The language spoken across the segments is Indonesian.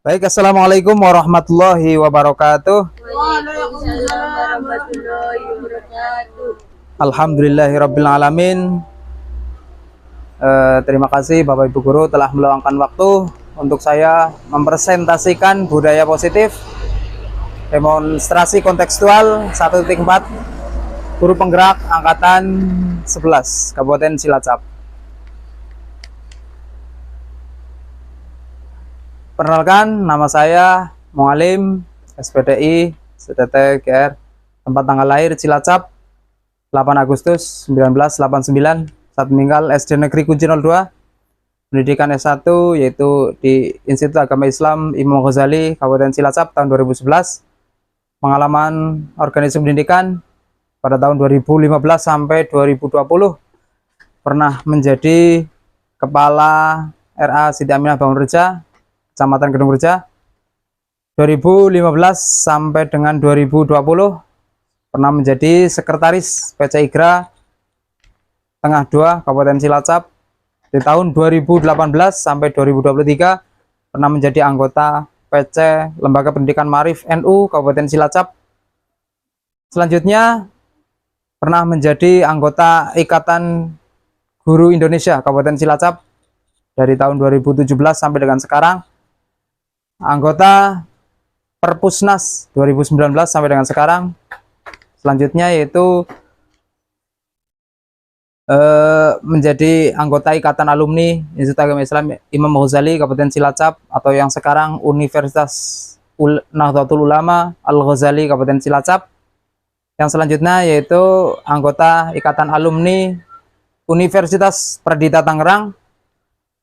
Baik, assalamualaikum warahmatullahi wabarakatuh. Waalaikumsalam warahmatullahi wabarakatuh. Alhamdulillahirabbil alamin. Terima kasih Bapak Ibu guru telah meluangkan waktu untuk saya mempresentasikan budaya positif demonstrasi kontekstual 1.4 guru penggerak angkatan 11 Kabupaten Cilacap. Perkenalkan, nama saya Mualim SPDI CTT GR, tempat tanggal lahir Cilacap 8 Agustus 1989, saat meninggal SD Negeri Kunci 02, pendidikan S1 yaitu di Institut Agama Islam Imam Ghazali Kabupaten Cilacap tahun 2011, pengalaman organisasi pendidikan pada tahun 2015 sampai 2020, pernah menjadi Kepala RA Siti Aminah Bangunreja Kecamatan Gedung Reja 2015 sampai dengan 2020, pernah menjadi Sekretaris PC IGRA Tengah 2 Kabupaten Cilacap. Di tahun 2018 sampai 2023 pernah menjadi anggota PC Lembaga Pendidikan Ma'arif NU Kabupaten Cilacap. Selanjutnya pernah menjadi anggota Ikatan Guru Indonesia Kabupaten Cilacap dari tahun 2017 sampai dengan sekarang, anggota Perpusnas 2019 sampai dengan sekarang. Selanjutnya yaitu menjadi anggota Ikatan Alumni Institut Agama Islam Imam Ghazali Kabupaten Cilacap, atau yang sekarang Universitas Nahdlatul Ulama Al-Ghazali Kabupaten Cilacap. Yang selanjutnya yaitu anggota Ikatan Alumni Universitas Perdita Tangerang.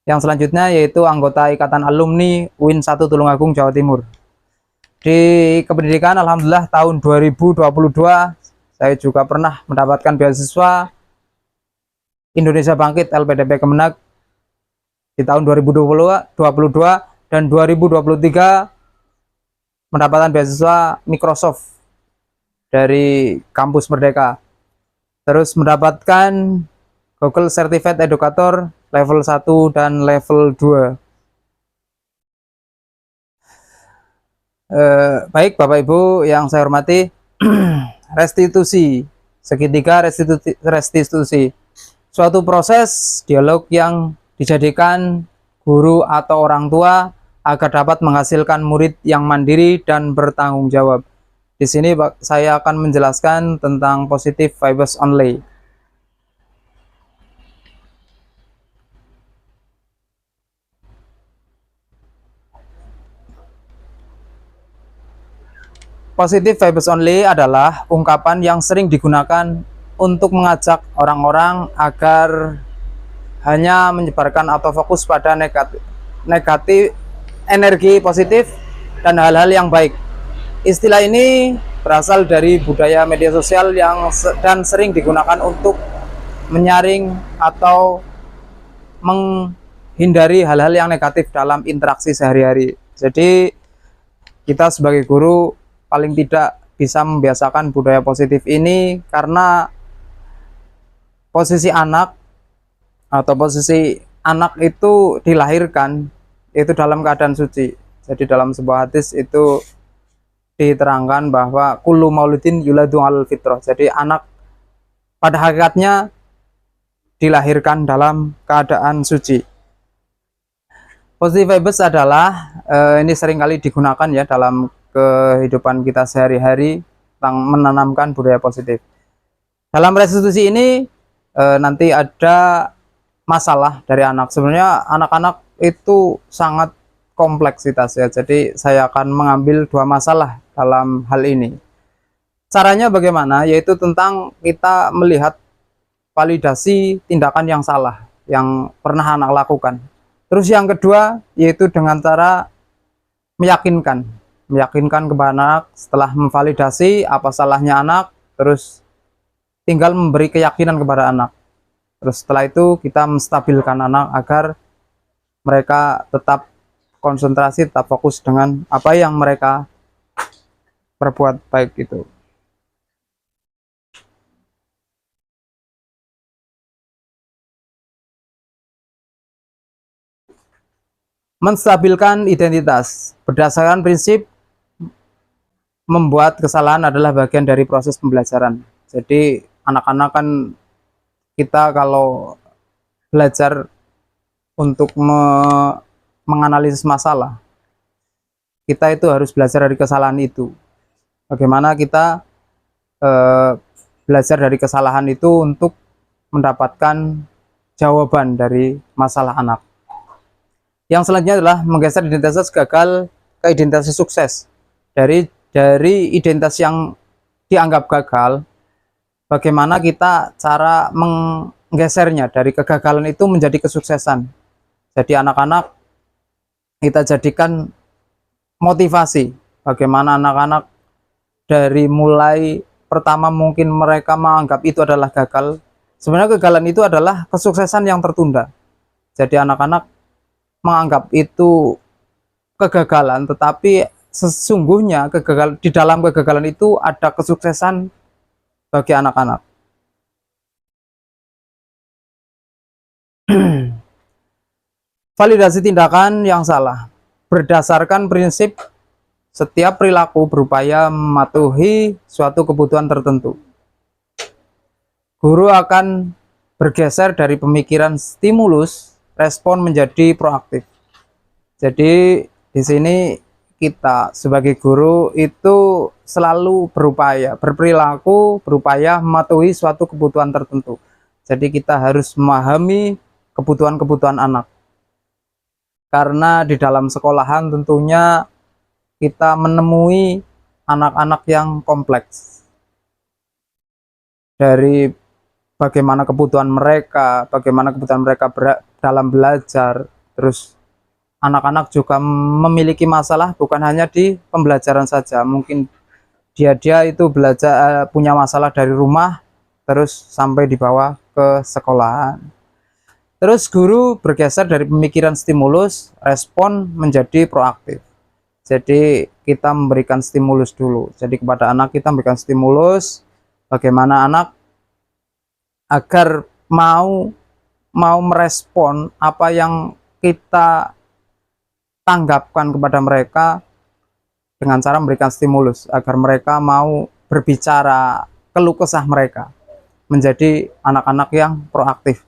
Yang selanjutnya yaitu anggota Ikatan Alumni UIN 1 Tulungagung Jawa Timur. Di kependidikan, alhamdulillah tahun 2022 saya juga pernah mendapatkan beasiswa Indonesia Bangkit LPDP Kemenag di tahun 2022 dan 2023 mendapatkan beasiswa Microsoft dari kampus Merdeka. Terus mendapatkan Google Certified Educator level 1 dan level 2. Baik Bapak Ibu yang saya hormati, restitusi segitiga restitusi, suatu proses dialog yang dijadikan guru atau orang tua agar dapat menghasilkan murid yang mandiri dan bertanggung jawab. Di sini saya akan menjelaskan tentang positive vibes only. Positive vibes only adalah ungkapan yang sering digunakan untuk mengajak orang-orang agar hanya menyebarkan atau fokus pada negatif energi positif dan hal-hal yang baik. Istilah ini berasal dari budaya media sosial yang dan sering digunakan untuk menyaring atau menghindari hal-hal yang negatif dalam interaksi sehari-hari. Jadi kita sebagai guru paling tidak bisa membiasakan budaya positif ini, karena posisi anak itu dilahirkan itu dalam keadaan suci. Jadi dalam sebuah hadis itu diterangkan bahwa kullu mauludin yuladu al fitrah. Jadi anak pada hakikatnya dilahirkan dalam keadaan suci. Positive vibes adalah ini seringkali digunakan ya dalam kehidupan kita sehari-hari tentang menanamkan budaya positif. Dalam restitusi ini nanti ada masalah dari anak. Sebenarnya anak-anak itu sangat kompleksitas ya. Jadi saya akan mengambil dua masalah dalam hal ini. Caranya bagaimana? Yaitu tentang kita melihat validasi tindakan yang salah yang pernah anak lakukan. Terus yang kedua yaitu dengan cara meyakinkan kepada anak. Setelah memvalidasi apa salahnya anak, terus tinggal memberi keyakinan kepada anak. Terus setelah itu kita menstabilkan anak agar mereka tetap konsentrasi, tetap fokus dengan apa yang mereka perbuat baik itu. menstabilkan identitas berdasarkan prinsip membuat kesalahan adalah bagian dari proses pembelajaran. Jadi anak-anak kan, kita kalau belajar untuk menganalisis masalah, kita itu harus belajar dari kesalahan itu. Bagaimana kita belajar dari kesalahan itu untuk mendapatkan jawaban dari masalah anak. Yang selanjutnya adalah menggeser identitas gagal ke identitas sukses. Dari identitas yang dianggap gagal, bagaimana kita cara menggesernya dari kegagalan itu menjadi kesuksesan. Jadi anak-anak kita jadikan motivasi, bagaimana anak-anak dari mulai pertama mungkin mereka menganggap itu adalah gagal, sebenarnya kegagalan itu adalah kesuksesan yang tertunda. Jadi anak-anak menganggap itu kegagalan, tetapi sesungguhnya di dalam kegagalan itu ada kesuksesan bagi anak-anak. Validasi tindakan yang salah berdasarkan prinsip setiap perilaku berupaya mematuhi suatu kebutuhan tertentu. Guru akan bergeser dari pemikiran stimulus respon menjadi proaktif. Jadi di sini kita sebagai guru itu selalu berperilaku berupaya mematuhi suatu kebutuhan tertentu. Jadi kita harus memahami kebutuhan-kebutuhan anak. Karena di dalam sekolahan tentunya kita menemui anak-anak yang kompleks. Dari bagaimana kebutuhan mereka dalam belajar, terus anak-anak juga memiliki masalah bukan hanya di pembelajaran saja, mungkin dia itu belajar punya masalah dari rumah terus sampai dibawa ke sekolahan. Terus guru bergeser dari pemikiran stimulus respon menjadi proaktif. Jadi kita memberikan stimulus dulu. Jadi kepada anak kita memberikan stimulus, bagaimana anak agar mau merespon apa yang kita tanggapkan kepada mereka dengan cara memberikan stimulus agar mereka mau berbicara keluh kesah mereka, menjadi anak-anak yang proaktif.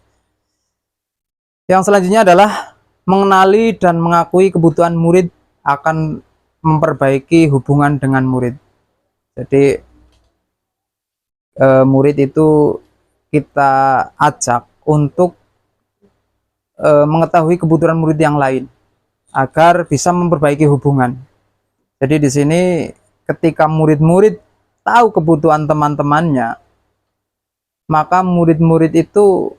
Yang selanjutnya adalah mengenali dan mengakui kebutuhan murid akan memperbaiki hubungan dengan murid. Jadi murid itu kita ajak untuk mengetahui kebutuhan murid yang lain agar bisa memperbaiki hubungan. Jadi di sini ketika murid-murid tahu kebutuhan teman-temannya, maka murid-murid itu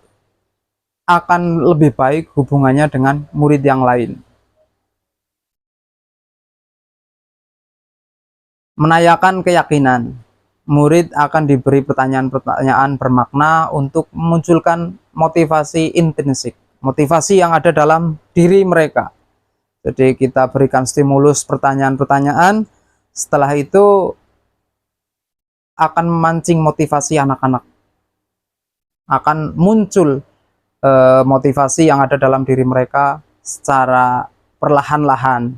akan lebih baik hubungannya dengan murid yang lain. Menayakan keyakinan. Murid akan diberi pertanyaan-pertanyaan bermakna untuk memunculkan motivasi intrinsik, motivasi yang ada dalam diri mereka. Jadi kita berikan stimulus pertanyaan-pertanyaan, setelah itu akan memancing motivasi anak-anak. Akan muncul motivasi yang ada dalam diri mereka secara perlahan-lahan.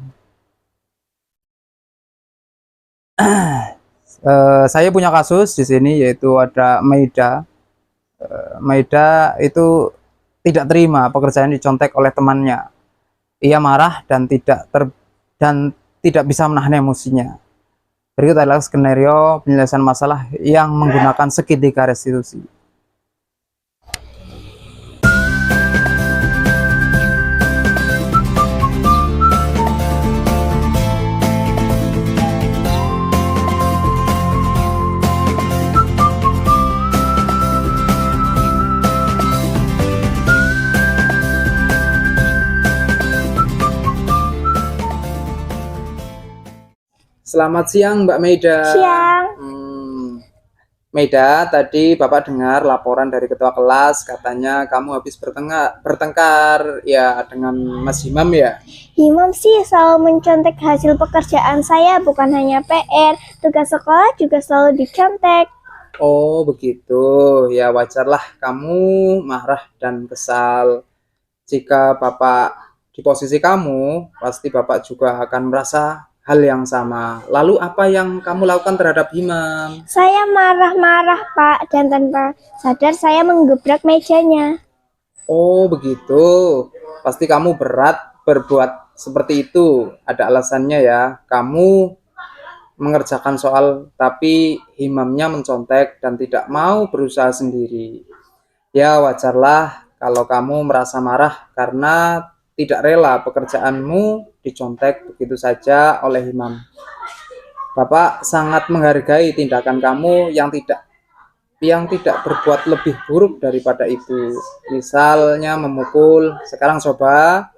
Saya punya kasus di sini, yaitu ada Maida. Maida itu tidak terima pekerjaan dicontek oleh temannya. Ia marah dan tidak bisa menahan emosinya. Berikut adalah skenario penyelesaian masalah yang menggunakan segitiga restitusi. Selamat siang Mbak Maida. Siang. Maida, tadi Bapak dengar laporan dari ketua kelas, katanya kamu habis bertengkar ya dengan Mas Imam ya? Imam sih selalu mencontek hasil pekerjaan saya, bukan hanya PR, tugas sekolah juga selalu dicontek. Oh begitu, ya wajarlah kamu marah dan kesal. Jika Bapak di posisi kamu, pasti Bapak juga akan merasa hal yang sama. Lalu apa yang kamu lakukan terhadap Himam? Saya marah-marah, Pak, dan tanpa sadar saya menggebrak mejanya. Oh, begitu. Pasti kamu berat berbuat seperti itu. Ada alasannya ya. Kamu mengerjakan soal tapi Himamnya mencontek dan tidak mau berusaha sendiri. Ya, wajarlah kalau kamu merasa marah karena tidak rela pekerjaanmu dicontek begitu saja oleh Himam. Bapak sangat menghargai tindakan kamu yang tidak berbuat lebih buruk daripada itu. Misalnya memukul. Sekarang coba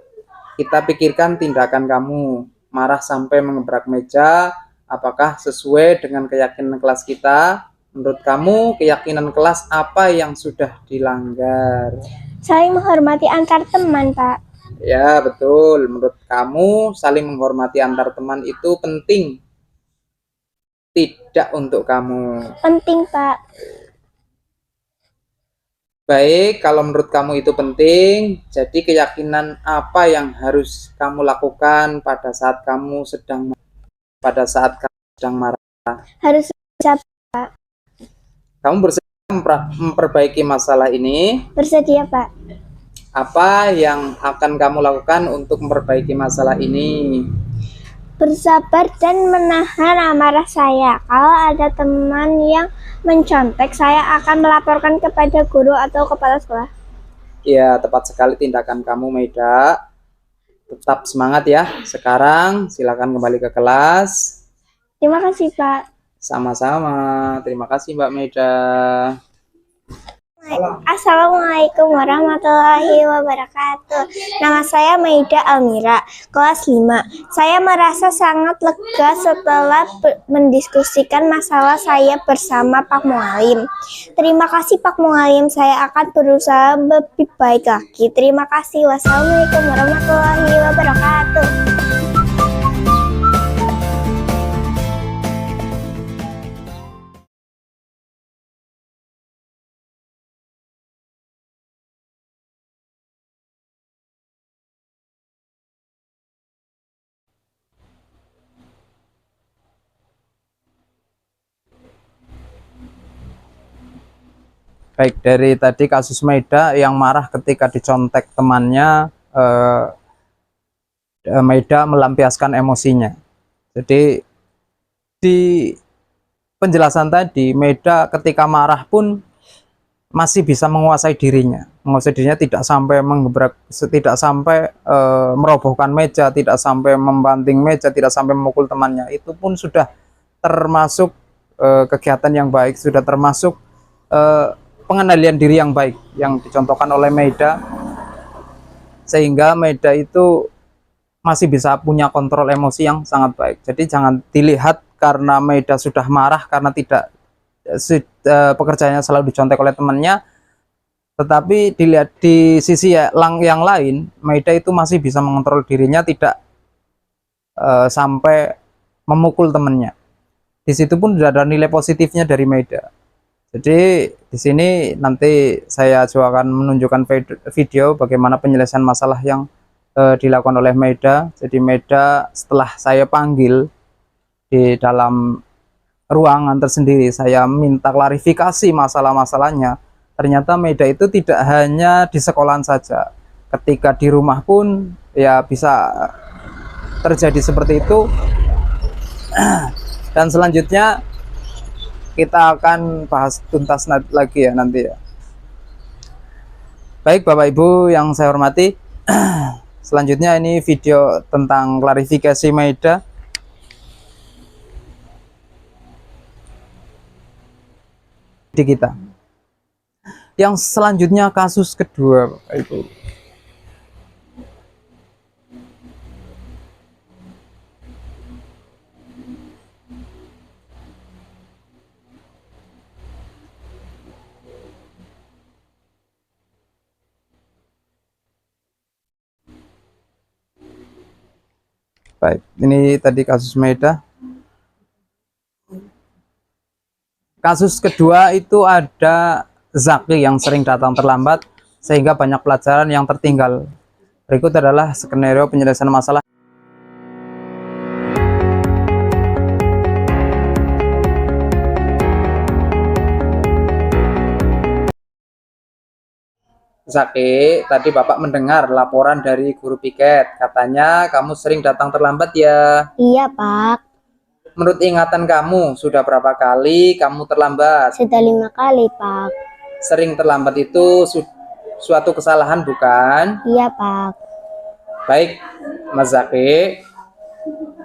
kita pikirkan tindakan kamu. Marah sampai mengebrak meja, apakah sesuai dengan keyakinan kelas kita? Menurut kamu, keyakinan kelas apa yang sudah dilanggar? Saling menghormati antar teman, Pak. Ya, betul. Menurut kamu, saling menghormati antar teman itu penting? Tidak untuk kamu. Penting, Pak. Baik, kalau menurut kamu itu penting, jadi keyakinan apa yang harus kamu lakukan pada saat kamu sedang marah? Harus bisa Kamu bersedia memperbaiki masalah ini? bersedia, Pak. Apa yang akan kamu lakukan untuk memperbaiki masalah ini? Bersabar dan menahan amarah saya. Kalau ada teman yang mencontek, saya akan melaporkan kepada guru atau kepala sekolah. Ya, tepat sekali tindakan kamu, Maida. Tetap semangat ya. Sekarang silakan kembali ke kelas. Terima kasih, Pak. Sama-sama. Terima kasih, Mbak Maida. Assalamualaikum warahmatullahi wabarakatuh. Nama saya Maida Almira, kelas 5. Saya merasa sangat lega setelah mendiskusikan masalah saya bersama Pak Mualim. Terima kasih Pak Mualim, saya akan berusaha lebih baik lagi. Terima kasih. Wassalamualaikum warahmatullahi wabarakatuh. Baik, dari tadi kasus Maida yang marah ketika dicontek temannya, Maida melampiaskan emosinya. Jadi di penjelasan tadi, Maida ketika marah pun masih bisa menguasai dirinya. Menguasai dirinya tidak sampai menggebrak, tidak sampai merobohkan meja, tidak sampai membanting meja, tidak sampai memukul temannya. Itu pun sudah termasuk kegiatan yang baik, sudah termasuk pengendalian diri yang baik yang dicontohkan oleh Maida, sehingga Maida itu masih bisa punya kontrol emosi yang sangat baik. Jadi jangan dilihat karena Maida sudah marah karena tidak pekerjaannya selalu dicontek oleh temannya, tetapi dilihat di sisi yang lain, Maida itu masih bisa mengontrol dirinya, tidak sampai memukul temannya. Di situ pun sudah ada nilai positifnya dari Maida. Jadi di sini nanti saya juga akan menunjukkan video bagaimana penyelesaian masalah yang dilakukan oleh Maida. Jadi Maida setelah saya panggil di dalam ruangan tersendiri, saya minta klarifikasi masalah-masalahnya. Ternyata Maida itu tidak hanya di sekolahan saja, ketika di rumah pun ya bisa terjadi seperti itu. Dan selanjutnya kita akan bahas tuntas lagi ya nanti ya. Baik Bapak Ibu yang saya hormati, selanjutnya ini video tentang klarifikasi Maida. Di kita. Yang selanjutnya kasus kedua Bapak Ibu. Baik, ini tadi kasus Maida. Kasus kedua itu ada Zaki yang sering datang terlambat sehingga banyak pelajaran yang tertinggal. Berikut adalah skenario penyelesaian masalah. Zaki, tadi Bapak mendengar laporan dari guru piket. Katanya kamu sering datang terlambat ya. Iya, Pak. Menurut ingatan kamu, sudah berapa kali kamu terlambat? Sudah 5 kali, Pak. Sering terlambat itu suatu kesalahan bukan? Iya, Pak. Baik, Mas Zaki,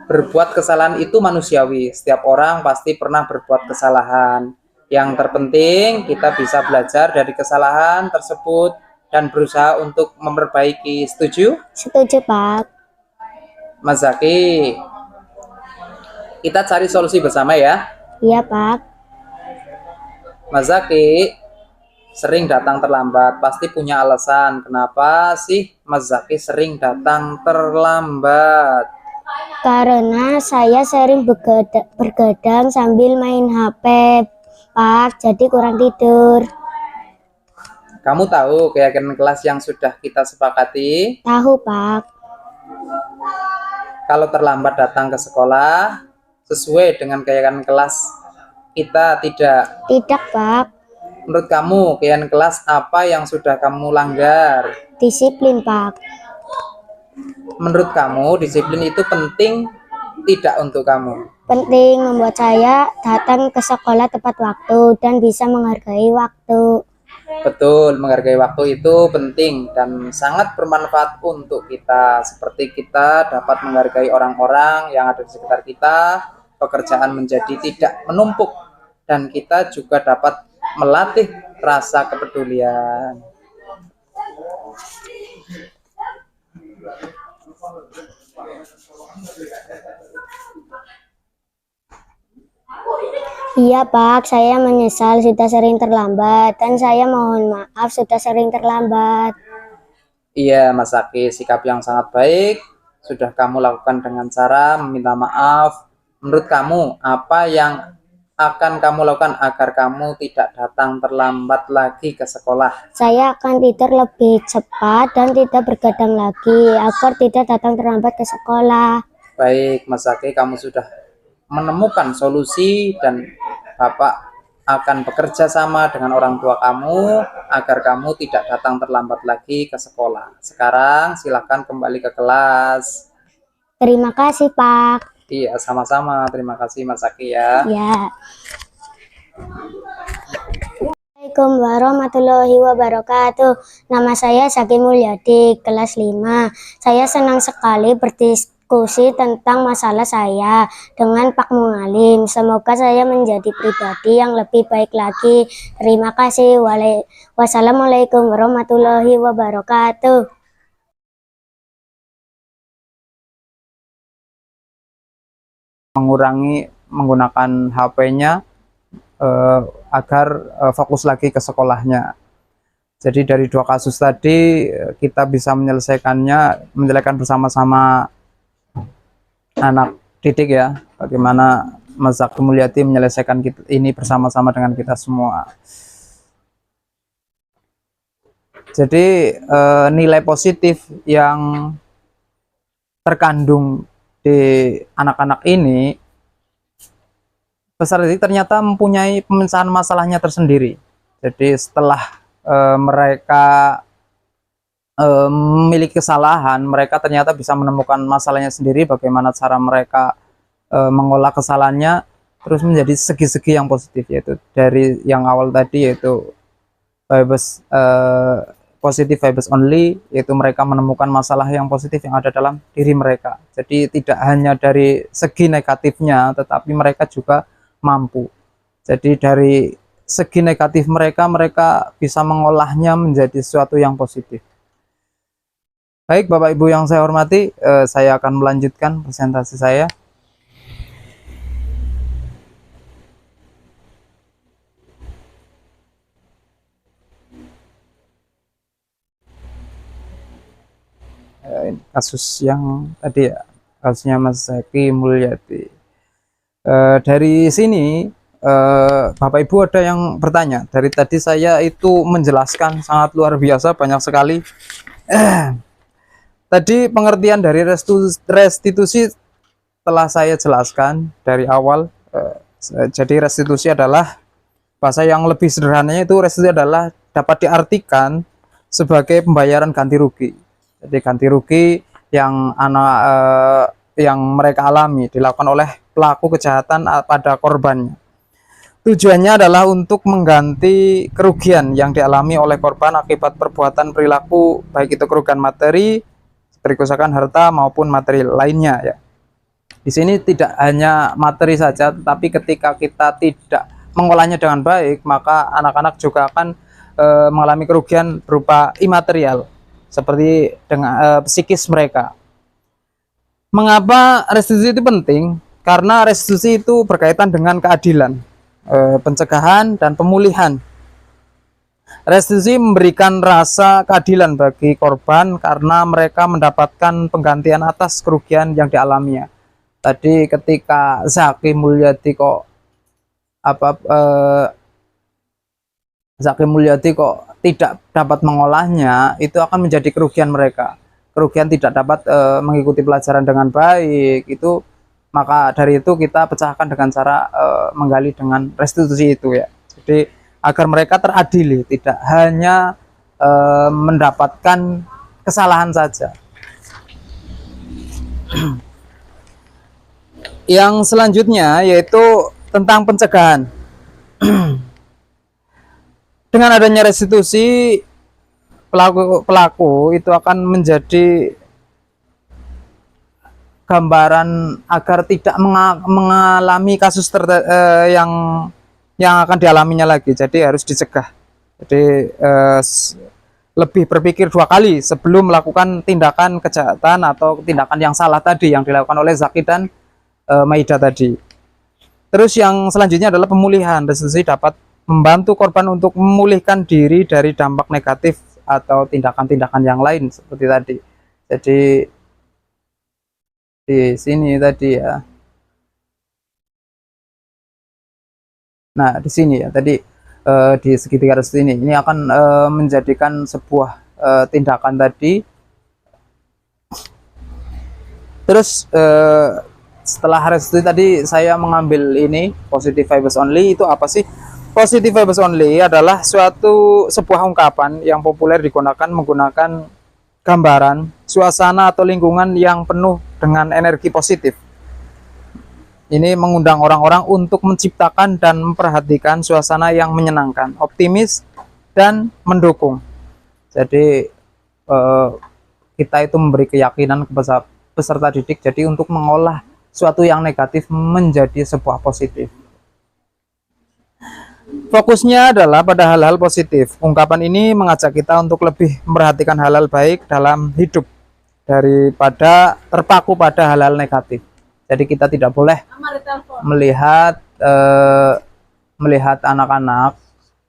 berbuat kesalahan itu manusiawi. Setiap orang pasti pernah berbuat kesalahan. Yang terpenting kita bisa belajar dari kesalahan tersebut dan berusaha untuk memperbaiki. Setuju? Setuju, Pak. Mas Zaki, kita cari solusi bersama ya. Iya, Pak. Mas Zaki sering datang terlambat, pasti punya alasan. Kenapa sih Mas Zaki sering datang terlambat? Karena saya sering bergadang sambil main HP, Pak. Jadi kurang tidur. Kamu tahu keyakinan kelas yang sudah kita sepakati? Tahu, Pak. Kalau terlambat datang ke sekolah, sesuai dengan keyakinan kelas kita tidak. Tidak, Pak. Menurut kamu, keyakinan kelas apa yang sudah kamu langgar? Disiplin, Pak. Menurut kamu, disiplin itu penting tidak untuk kamu? Penting, membuat saya datang ke sekolah tepat waktu dan bisa menghargai waktu. Betul, menghargai waktu itu penting dan sangat bermanfaat untuk kita. Seperti kita dapat menghargai orang-orang yang ada di sekitar kita, pekerjaan menjadi tidak menumpuk, dan kita juga dapat melatih rasa kepedulian. Iya, Pak. Saya menyesal sudah sering terlambat dan saya mohon maaf sudah sering terlambat. Iya, Mas Zaki, sikap yang sangat baik sudah kamu lakukan dengan cara meminta maaf. Menurut kamu, apa yang akan kamu lakukan agar kamu tidak datang terlambat lagi ke sekolah? Saya akan tidur lebih cepat dan tidak bergadang lagi agar tidak datang terlambat ke sekolah. Baik, Mas Zaki, kamu sudah menemukan solusi dan Bapak akan bekerja sama dengan orang tua kamu agar kamu tidak datang terlambat lagi ke sekolah. Sekarang silakan kembali ke kelas. Terima kasih, Pak. Iya, sama-sama. Terima kasih Mas Zaki ya. Ya. Assalamualaikum warahmatullahi wabarakatuh. Nama saya Zaki Mulyadi, kelas 5. Saya senang sekali berdiskusi tentang masalah saya dengan Pak Mualim. Semoga saya menjadi pribadi yang lebih baik lagi. Terima kasih. Wassalamualaikum warahmatullahi wabarakatuh. Mengurangi menggunakan HP-nya agar fokus lagi ke sekolahnya. Jadi dari 2 kasus tadi kita bisa menyelesaikannya bersama-sama anak didik ya. Bagaimana Mas Zaki Mulyadi menyelesaikan ini bersama-sama dengan kita semua. Jadi nilai positif yang terkandung di anak-anak ini, peserta didik ternyata mempunyai pemecahan masalahnya tersendiri. Jadi setelah mereka memiliki kesalahan, mereka ternyata bisa menemukan masalahnya sendiri, bagaimana cara mereka mengolah kesalahannya, terus menjadi segi-segi yang positif, yaitu dari yang awal tadi yaitu vibes positif vibes only, yaitu mereka menemukan masalah yang positif yang ada dalam diri mereka. Jadi tidak hanya dari segi negatifnya, tetapi mereka juga mampu. Jadi dari segi negatif mereka bisa mengolahnya menjadi sesuatu yang positif. Baik Bapak Ibu yang saya hormati, saya akan melanjutkan presentasi saya. Kasus yang tadi ya, kasusnya Mas Zaki Mulyadi. Dari sini Bapak Ibu ada yang bertanya, dari tadi saya itu menjelaskan sangat luar biasa, banyak sekali. Tadi pengertian dari restitusi telah saya jelaskan dari awal. Jadi restitusi adalah bahasa yang lebih sederhananya, itu restitusi adalah dapat diartikan sebagai pembayaran ganti rugi. Jadi ganti rugi yang yang mereka alami dilakukan oleh pelaku kejahatan pada korbannya. Tujuannya adalah untuk mengganti kerugian yang dialami oleh korban akibat perbuatan perilaku, baik itu kerugian materi, seperti kerusakan harta maupun materi lainnya ya. Di sini tidak hanya materi saja, tapi ketika kita tidak mengolahnya dengan baik, maka anak-anak juga akan mengalami kerugian berupa imaterial, seperti dengan psikis mereka. Mengapa restitusi itu penting? Karena restitusi itu berkaitan dengan keadilan, pencegahan, dan pemulihan. Restitusi memberikan rasa keadilan bagi korban karena mereka mendapatkan penggantian atas kerugian yang dialaminya. Tadi ketika Zaki Mulyadi tidak dapat mengolahnya, itu akan menjadi kerugian mereka. Kerugian tidak dapat mengikuti pelajaran dengan baik, itu maka dari itu kita pecahkan dengan cara menggali dengan restitusi itu ya. Jadi agar mereka teradili, tidak hanya mendapatkan kesalahan saja. Yang selanjutnya yaitu tentang pencegahan. Dengan adanya restitusi, pelaku itu akan menjadi gambaran agar tidak mengalami kasus yang akan dialaminya lagi. Jadi harus dicegah. Jadi lebih berpikir 2 kali sebelum melakukan tindakan kejahatan atau tindakan yang salah tadi yang dilakukan oleh Zaki dan Maida tadi. Terus yang selanjutnya adalah pemulihan. Restitusi dapat membantu korban untuk memulihkan diri dari dampak negatif atau tindakan-tindakan yang lain seperti tadi. Jadi di sini tadi ya. Nah, di sini ya tadi di segitiga restitusi ini akan menjadikan sebuah tindakan tadi. Terus setelah restitusi tadi saya mengambil ini positive vibes only. Itu apa sih? Positive vibes only adalah sebuah ungkapan yang populer digunakan menggunakan gambaran, suasana atau lingkungan yang penuh dengan energi positif. Ini mengundang orang-orang untuk menciptakan dan memperhatikan suasana yang menyenangkan, optimis, dan mendukung. Jadi kita itu memberi keyakinan kepada peserta didik, jadi untuk mengolah suatu yang negatif menjadi sebuah positif. Fokusnya adalah pada hal-hal positif. Ungkapan ini mengajak kita untuk lebih memperhatikan hal-hal baik dalam hidup daripada terpaku pada hal-hal negatif. Jadi kita tidak boleh melihat anak-anak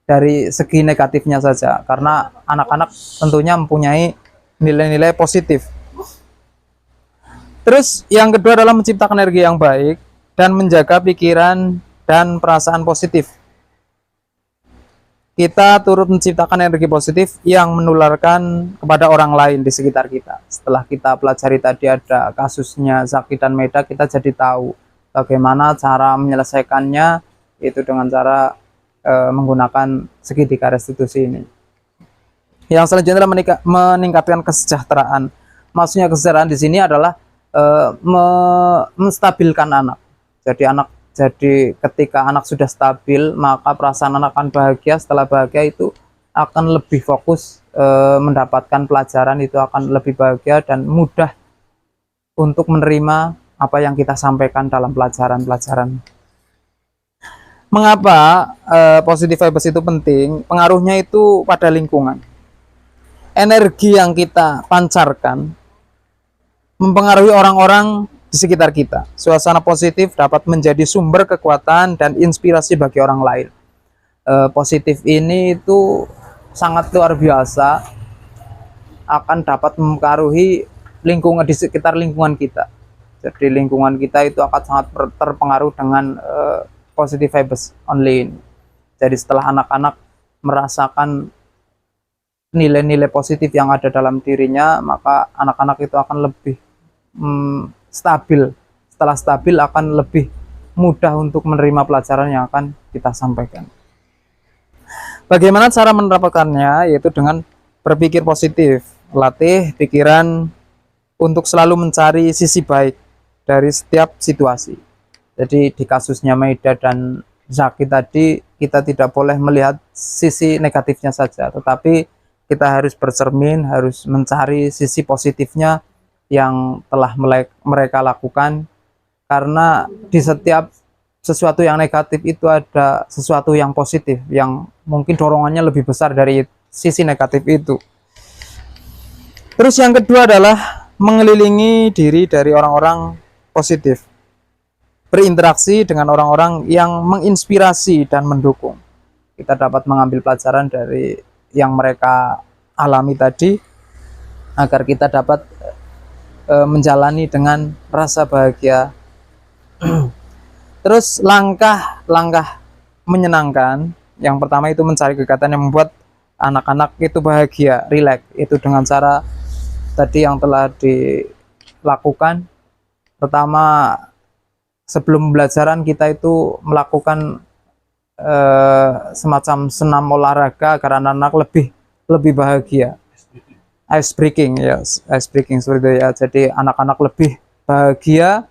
dari segi negatifnya saja, karena anak-anak tentunya mempunyai nilai-nilai positif. Terus yang kedua adalah menciptakan energi yang baik dan menjaga pikiran dan perasaan positif. Kita turut menciptakan energi positif yang menularkan kepada orang lain di sekitar kita. Setelah kita pelajari tadi ada kasusnya Zaki dan Maida, kita jadi tahu bagaimana cara menyelesaikannya, itu dengan cara menggunakan segitiga restitusi ini. Yang selanjutnya adalah meningkatkan kesejahteraan. Maksudnya kesejahteraan di sini adalah menstabilkan anak. Jadi ketika anak sudah stabil, maka perasaan anak akan bahagia. Setelah bahagia itu akan lebih fokus mendapatkan pelajaran, itu akan lebih bahagia dan mudah untuk menerima apa yang kita sampaikan dalam pelajaran-pelajaran. Mengapa positive vibes itu penting? Pengaruhnya itu pada lingkungan. Energi yang kita pancarkan mempengaruhi orang-orang di sekitar kita. Suasana positif dapat menjadi sumber kekuatan dan inspirasi bagi orang lain. Positif ini itu sangat luar biasa, akan dapat mempengaruhi lingkungan di sekitar lingkungan kita. Jadi lingkungan kita itu akan sangat terpengaruh dengan positive vibes only ini. Jadi setelah anak-anak merasakan nilai-nilai positif yang ada dalam dirinya, maka anak-anak itu akan lebih stabil. Setelah stabil akan lebih mudah untuk menerima pelajaran yang akan kita sampaikan. Bagaimana cara menerapkannya? Yaitu dengan berpikir positif, latih pikiran untuk selalu mencari sisi baik dari setiap situasi. Jadi di kasusnya Maida dan Zaki tadi, kita tidak boleh melihat sisi negatifnya saja, tetapi kita harus bercermin, harus mencari sisi positifnya yang telah mereka lakukan, karena di setiap sesuatu yang negatif itu ada sesuatu yang positif yang mungkin dorongannya lebih besar dari sisi negatif itu. Terus yang kedua adalah mengelilingi diri dari orang-orang positif, berinteraksi dengan orang-orang yang menginspirasi dan mendukung. Kita dapat mengambil pelajaran dari yang mereka alami tadi, agar kita dapat menjalani dengan rasa bahagia. Terus langkah-langkah menyenangkan, yang pertama itu mencari kegiatan yang membuat anak-anak itu bahagia, rileks. Itu dengan cara tadi yang telah dilakukan. Pertama, sebelum pembelajaran kita itu melakukan semacam senam olahraga agar anak-anak lebih bahagia. Ice breaking, ya, ice breaking seperti itu ya. Jadi anak-anak lebih bahagia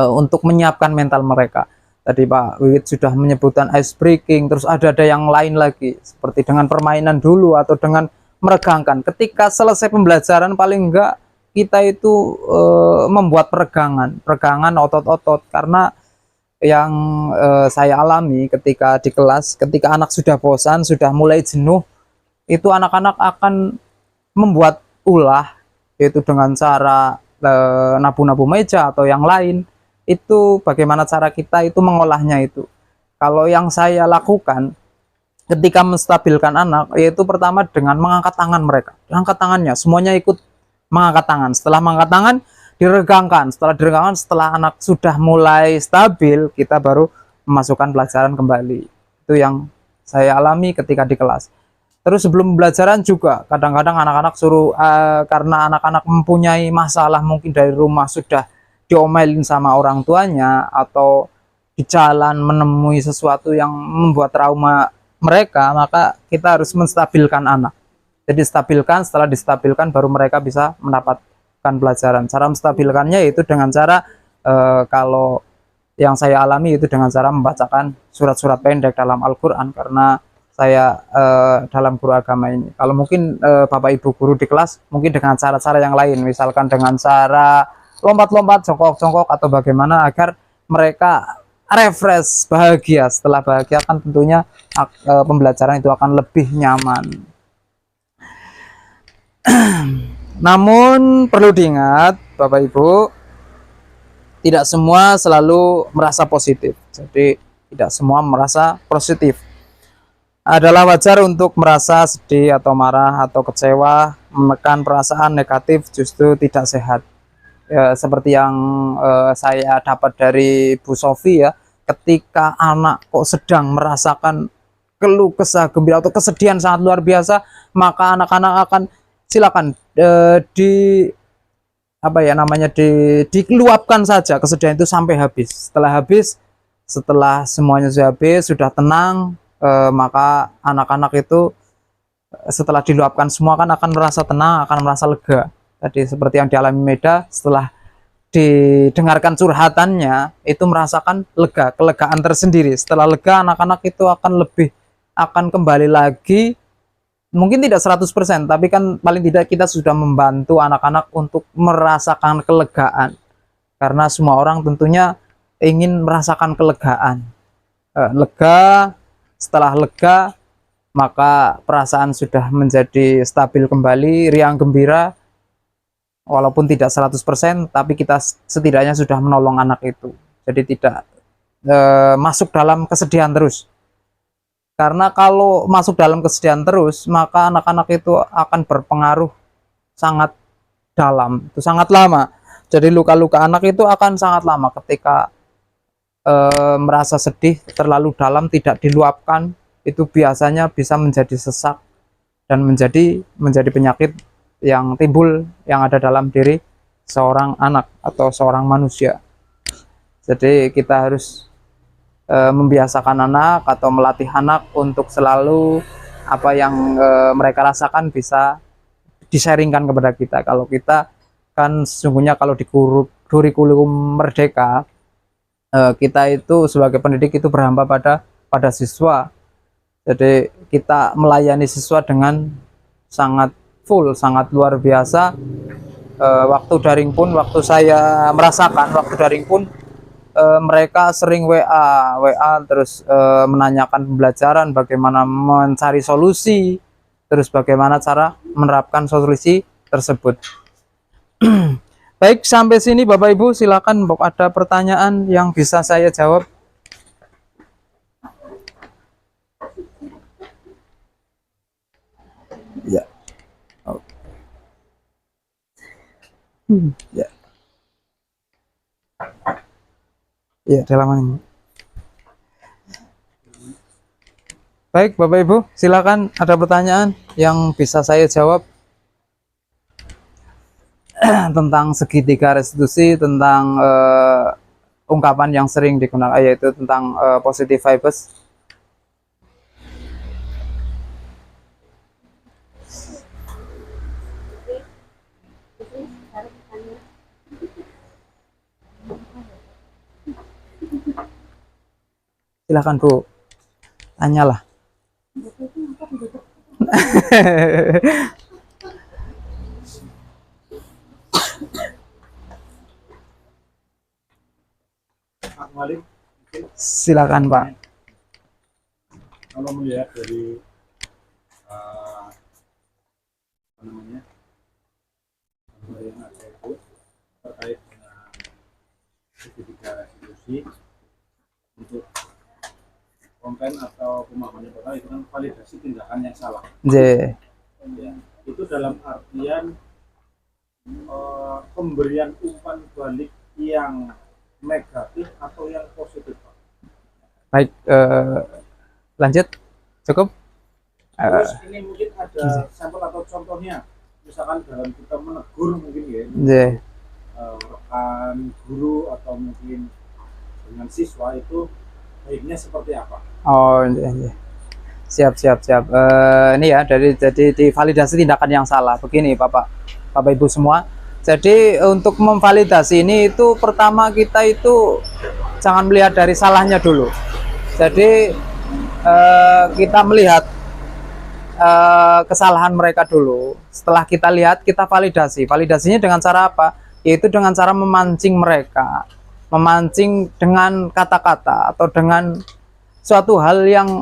untuk menyiapkan mental mereka. Tadi Pak Wiwit sudah menyebutkan ice breaking, terus ada yang lain lagi, seperti dengan permainan dulu atau dengan meregangkan. Ketika selesai pembelajaran, paling enggak kita itu membuat peregangan otot-otot, karena yang saya alami ketika di kelas, ketika anak sudah bosan, sudah mulai jenuh, itu anak-anak akan membuat ulah, yaitu dengan cara nabu-nabu meja atau yang lain. Itu bagaimana cara kita itu mengolahnya itu. Kalau yang saya lakukan ketika menstabilkan anak, yaitu pertama dengan mengangkat tangan mereka. Angkat tangannya, semuanya ikut mengangkat tangan. Setelah mengangkat tangan, diregangkan. Setelah diregangkan, setelah anak sudah mulai stabil, kita baru memasukkan pelajaran kembali. Itu yang saya alami ketika di kelas. Terus sebelum pembelajaran juga, kadang-kadang anak-anak suruh, karena anak-anak mempunyai masalah mungkin dari rumah sudah diomelin sama orang tuanya, atau di jalan menemui sesuatu yang membuat trauma mereka, maka kita harus menstabilkan anak. Jadi stabilkan, setelah distabilkan baru mereka bisa mendapatkan pelajaran. Cara menstabilkannya itu dengan cara, kalau yang saya alami itu dengan cara membacakan surat-surat pendek dalam Al-Quran, karena saya dalam guru agama ini. Kalau mungkin Bapak Ibu guru di kelas mungkin dengan cara-cara yang lain, misalkan dengan cara lompat-lompat, jongkok-jongkok, atau bagaimana agar mereka refresh, bahagia. Setelah bahagia kan tentunya pembelajaran itu akan lebih nyaman. Namun perlu diingat Bapak Ibu, tidak semua selalu merasa positif. Jadi tidak semua merasa positif. Adalah wajar untuk merasa sedih atau marah atau kecewa. Menekan perasaan negatif justru tidak sehat. Ya, seperti yang saya dapat dari Bu Sofi ya, ketika anak kok sedang merasakan keluh kesah gembira atau kesedihan sangat luar biasa, maka anak-anak akan silakan diluapkan saja kesedihan itu sampai habis. Setelah semuanya sudah habis, sudah tenang, maka anak-anak itu setelah diluapkan semua kan akan merasa tenang, akan merasa lega. Tadi seperti yang dialami Maida, setelah didengarkan curhatannya itu merasakan lega, kelegaan tersendiri. Setelah lega, anak-anak itu akan kembali lagi, mungkin tidak 100%, tapi kan paling tidak kita sudah membantu anak-anak untuk merasakan kelegaan, karena semua orang tentunya ingin merasakan kelegaan. Lega, setelah lega maka perasaan sudah menjadi stabil kembali, riang gembira. Walaupun tidak 100%, tapi kita setidaknya sudah menolong anak itu. Jadi tidak masuk dalam kesedihan terus. Karena kalau masuk dalam kesedihan terus, maka anak-anak itu akan berpengaruh sangat dalam, itu sangat lama. Jadi luka-luka anak itu akan sangat lama ketika merasa sedih terlalu dalam, tidak diluapkan, itu biasanya bisa menjadi sesak dan menjadi penyakit yang timbul yang ada dalam diri seorang anak atau seorang manusia. Jadi kita harus membiasakan anak atau melatih anak untuk selalu apa yang mereka rasakan bisa di-sharingkan kepada kita. Kalau kita kan sesungguhnya kalau di kurikulum Merdeka, kita itu sebagai pendidik itu berhamba pada siswa. Jadi kita melayani siswa dengan sangat full, sangat luar biasa. Waktu daring pun, waktu saya merasakan waktu daring pun mereka sering WA terus menanyakan pembelajaran, bagaimana mencari solusi, terus bagaimana cara menerapkan solusi tersebut. Baik, sampai sini Bapak Ibu, silakan ada pertanyaan yang bisa saya jawab. Ya. Oh. Ya. Ya, dalam ini. Baik, Bapak Ibu, silakan ada pertanyaan yang bisa saya jawab tentang segitiga restitusi, tentang ungkapan yang sering digunakan, yaitu tentang positive vibes. Silakan Bu, tanyalah. Silakan Pak. Kalau melihat dari apa namanya yang ada itu terkait dengan segitiga restitusi untuk konten atau pemahaman yang itu kan validasi tindakan yang salah. Ya, itu dalam artian pemberian umpan balik yang negatif atau yang positif, Pak? Baik, lanjut, cukup. Terus ini mungkin ada sampel atau contohnya, misalkan dalam kita menegur mungkin ya, rekan guru atau mungkin dengan siswa itu baiknya seperti apa? Oh, iya. Siap. Ini ya jadi divalidasi tindakan yang salah. Begini Bapak Ibu semua. Jadi untuk memvalidasi ini itu pertama kita itu jangan melihat dari salahnya dulu. Jadi kita melihat kesalahan mereka dulu. Setelah kita lihat, kita validasi. Validasinya dengan cara apa? Yaitu dengan cara memancing mereka, memancing dengan kata-kata atau dengan suatu hal yang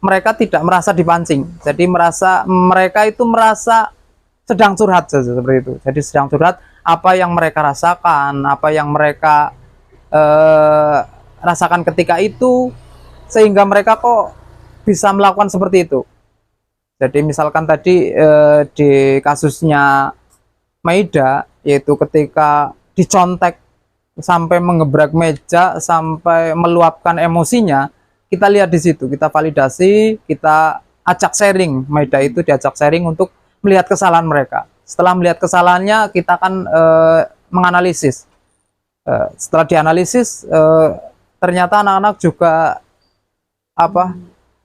mereka tidak merasa dipancing. Jadi mereka itu merasa sedang curhat saja seperti itu. Jadi sedang curhat apa yang mereka rasakan, apa yang mereka rasakan ketika itu, sehingga mereka kok bisa melakukan seperti itu. Jadi misalkan tadi di kasusnya Maida, yaitu ketika dicontek sampai mengebrak meja, sampai meluapkan emosinya, kita lihat di situ, kita validasi, kita ajak sharing. Maida itu diajak sharing untuk melihat kesalahan mereka. Setelah melihat kesalahannya, kita akan menganalisis. Setelah dianalisis, ternyata anak-anak juga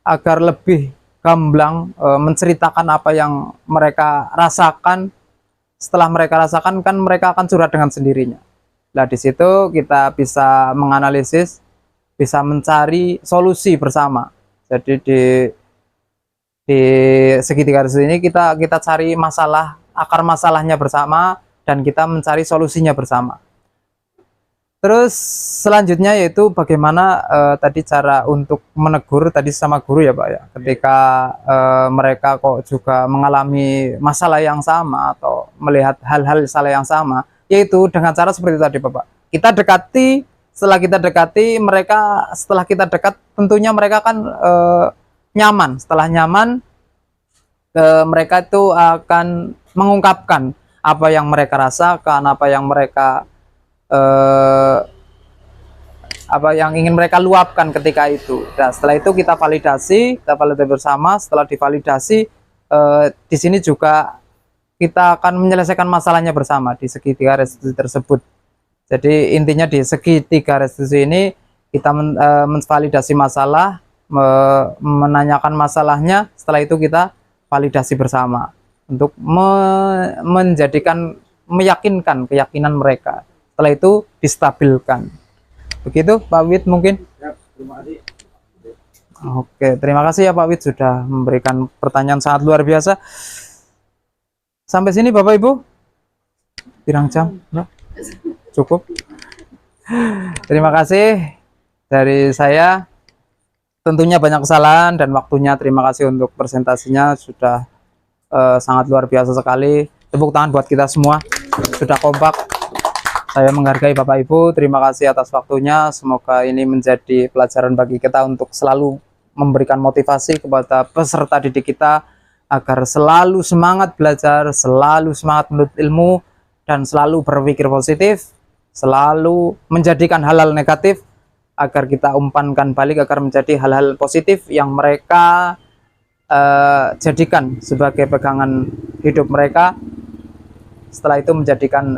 agar lebih gamblang menceritakan apa yang mereka rasakan. Setelah mereka rasakan, kan mereka akan curhat dengan sendirinya. Nah, di situ kita bisa menganalisis, bisa mencari solusi bersama. Jadi di segitiga restitusi ini kita cari akar masalahnya bersama, dan kita mencari solusinya bersama. Terus selanjutnya yaitu bagaimana tadi cara untuk menegur tadi sama guru ya Pak ya, ketika mereka kok juga mengalami masalah yang sama atau melihat hal-hal salah yang sama, yaitu dengan cara seperti tadi Bapak. Kita dekati, setelah kita dekati mereka, setelah kita dekat tentunya mereka kan nyaman. Setelah nyaman, mereka itu akan mengungkapkan apa yang mereka rasakan, apa yang mereka apa yang ingin mereka luapkan ketika itu. Dan setelah itu kita validasi bersama. Setelah divalidasi, di sini juga kita akan menyelesaikan masalahnya bersama di segitiga restitusi tersebut. Jadi intinya di segitiga restitusi ini kita memvalidasi masalah, menanyakan masalahnya, setelah itu kita validasi bersama untuk menjadikan, meyakinkan keyakinan mereka. Setelah itu distabilkan. Begitu Pak Wid mungkin. Ya, terima kasih. Oke, terima kasih ya Pak Wid sudah memberikan pertanyaan sangat luar biasa. Sampai sini Bapak Ibu. Pirang jam? Mbak? Cukup. Terima kasih dari saya. Tentunya banyak kesalahan dan waktunya. Terima kasih untuk presentasinya, sudah sangat luar biasa sekali. Tepuk tangan buat kita semua. Sudah kompak. Saya menghargai Bapak Ibu. Terima kasih atas waktunya. Semoga ini menjadi pelajaran bagi kita untuk selalu memberikan motivasi kepada peserta didik kita agar selalu semangat belajar, selalu semangat menuntut ilmu, dan selalu berpikir positif, selalu menjadikan hal-hal negatif agar kita umpankan balik, agar menjadi hal-hal positif yang mereka jadikan sebagai pegangan hidup mereka. Setelah itu menjadikan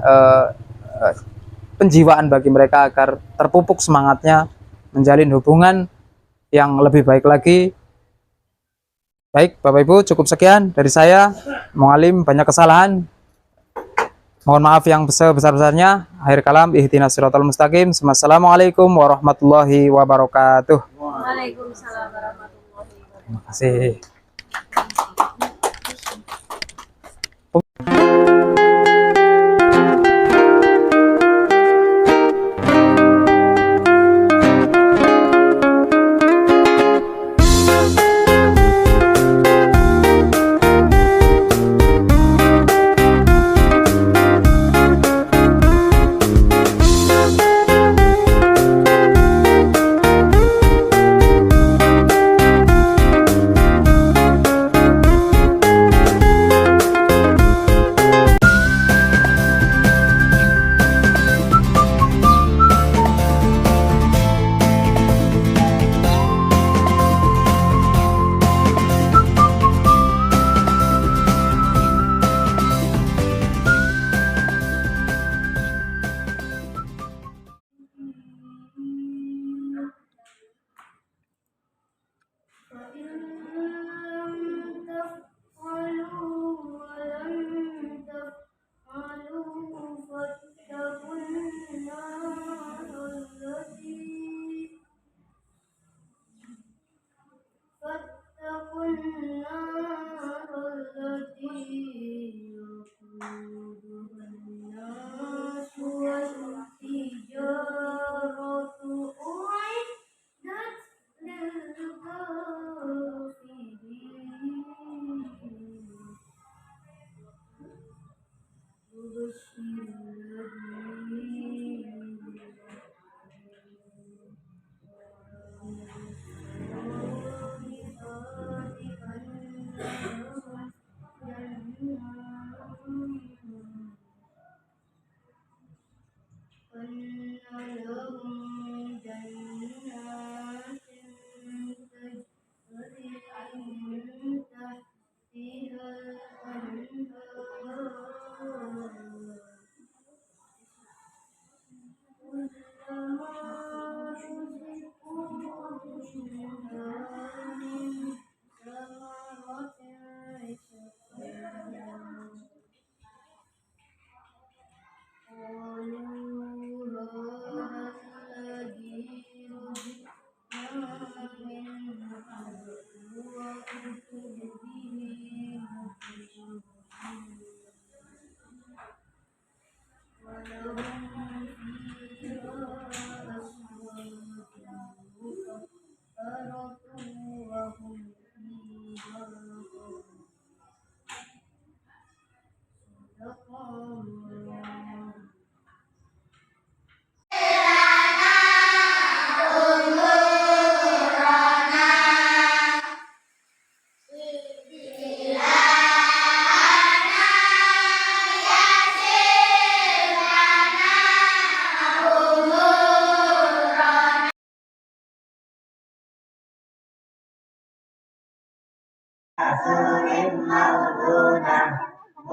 penjiwaan bagi mereka agar terpupuk semangatnya menjalin hubungan yang lebih baik lagi. Baik Bapak Ibu, cukup sekian dari saya. Mu'alim banyak kesalahan, mohon maaf yang sebesar-besarnya. Akhir kalam, ihdinas siratal mustaqim. Assalamualaikum warahmatullahi wabarakatuh. Waalaikumsalam warahmatullahi wabarakatuh. Terima kasih.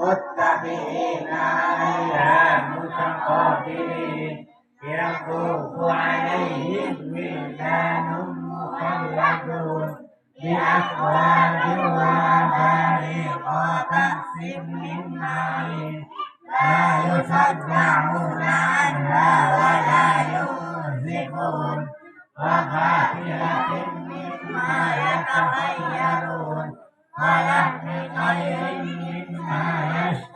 متكئين عليها متقابلين يطوف عليهم ولدان مخلدون بأكواب وأباريق وكأس من معين لا يصدعون عنها ولا ينزفون وفاكهة مما يتخيرون ولحم طير مما يشتهون